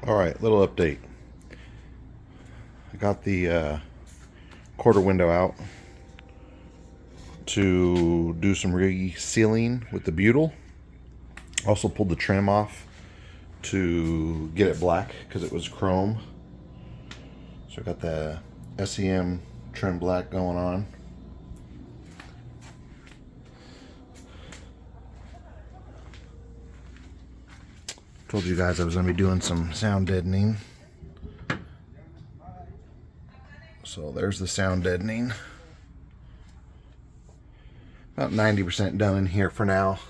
Alright, little update. I got the quarter window out to do some resealing with the butyl. Also pulled the trim off to get it black because it was chrome. So I got the SEM trim black going on. Told you guys I was going to be doing some sound deadening. So there's the sound deadening. About 90% done in here for now.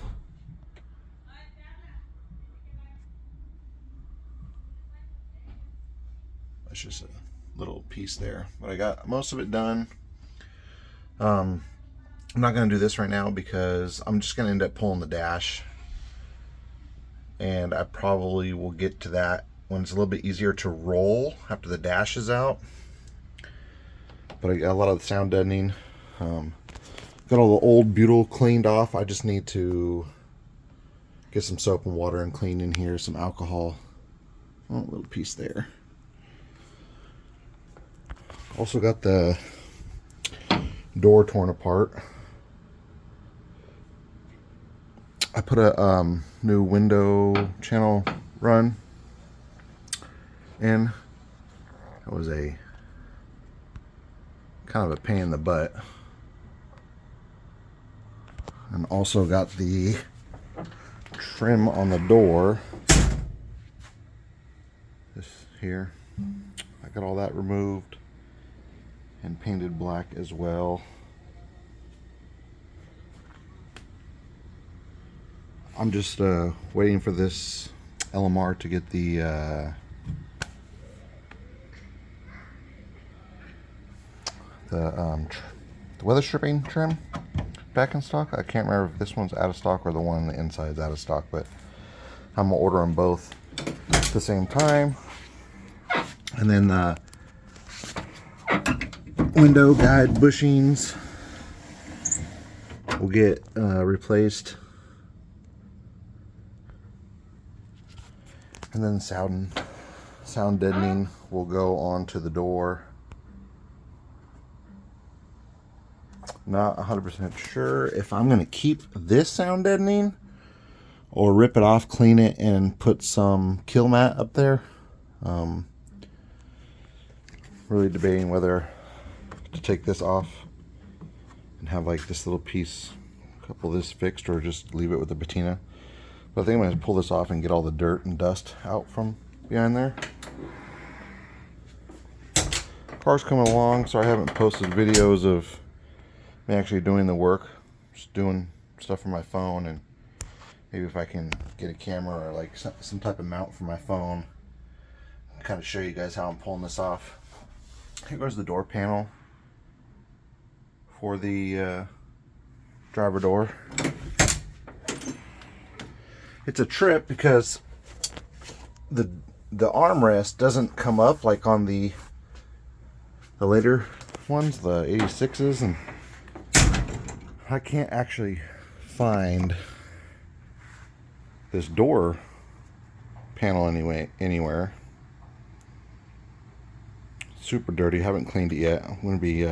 That's just a little piece there, but I got most of it done. I'm not going to do this right now because I'm just going to end up pulling the dash, and I probably will get to that when it's a little bit easier to roll after the dash is out. But I got a lot of the sound deadening. Got all the old butyl cleaned off. I just need to get some soap and water and clean in here, some alcohol. Oh, a little piece there. Also got the door torn apart. I put a new window channel run in. That was a kind of a pain in the butt. And also got the trim on the door. This here. I got all that removed and painted black as well. I'm just waiting for this LMR to get the weather stripping trim back in stock. I can't remember if this one's out of stock or the one on the inside is out of stock, but I'm gonna order them both at the same time. And then the window guide bushings will get replaced. And then sound deadening will go onto the door. Not 100% sure if I'm going to keep this sound deadening or rip it off, clean it, and put some kill mat up there. Really debating whether to take this off and have like this little piece, a couple of this fixed, or just leave it with the patina. But I think I'm going to pull this off and get all the dirt and dust out from behind there. Car's coming along, so I haven't posted videos of me actually doing the work. Just doing stuff from my phone, and maybe if I can get a camera or like some type of mount for my phone, kind of show you guys how I'm pulling this off. Here goes the door panel for the driver door. It's a trip because the armrest doesn't come up like on the later ones, the 86s, and I can't actually find this door panel anywhere. Super dirty. Haven't cleaned it yet. I'm going to be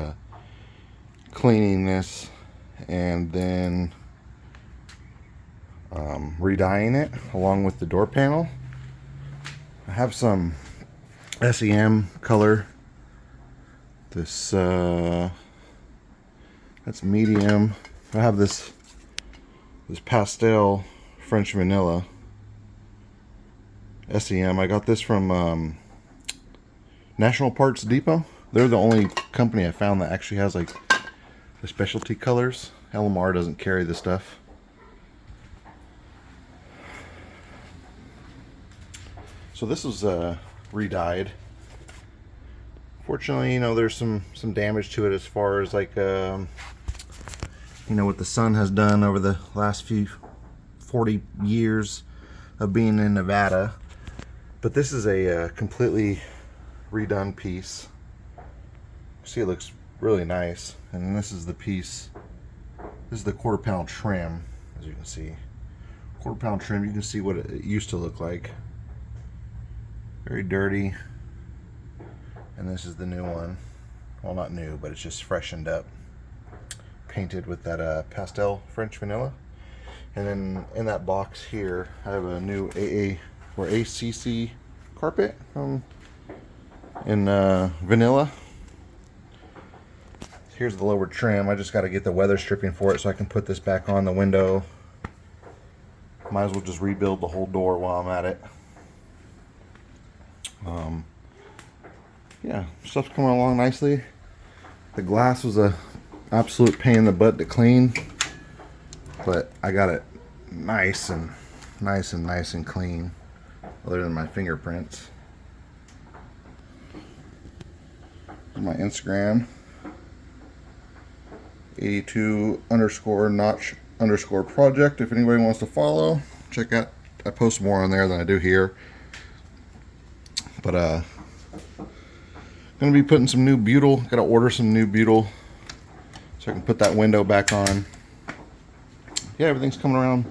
cleaning this and then redying it along with the door panel. I have some SEM color. This that's medium. I have this pastel French vanilla SEM. I got this from National Parts Depot. They're the only company I found that actually has like the specialty colors. LMR doesn't carry the stuff. So this was re-dyed. Fortunately, you know, there's some damage to it as far as like you know, what the sun has done over the last 40 years of being in Nevada. But this is a completely redone piece. See, it looks really nice. And this is the piece. This is the quarter-pound trim, as you can see. Quarter-pound trim. You can see what it used to look like. Very dirty. And this is the new one. Well, not new, but it's just freshened up. Painted with that pastel French vanilla. And then in that box here, I have a new ACC carpet in vanilla. Here's the lower trim. I just got to get the weather stripping for it so I can put this back on the window. Might as well just rebuild the whole door while I'm at it. Yeah, stuff's coming along nicely. The glass was a absolute pain in the butt to clean, but I got it nice and clean, other than my fingerprints. My Instagram, 82_notch_project. If anybody wants to follow, check out. I post more on there than I do here. But gonna be putting some new butyl. Gotta order some new butyl so I can put that window back on. Yeah, everything's coming around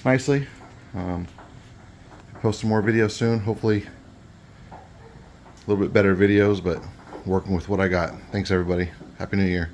nicely. Post some more videos soon. Hopefully a little bit better videos, but working with what I got. Thanks everybody. Happy New Year.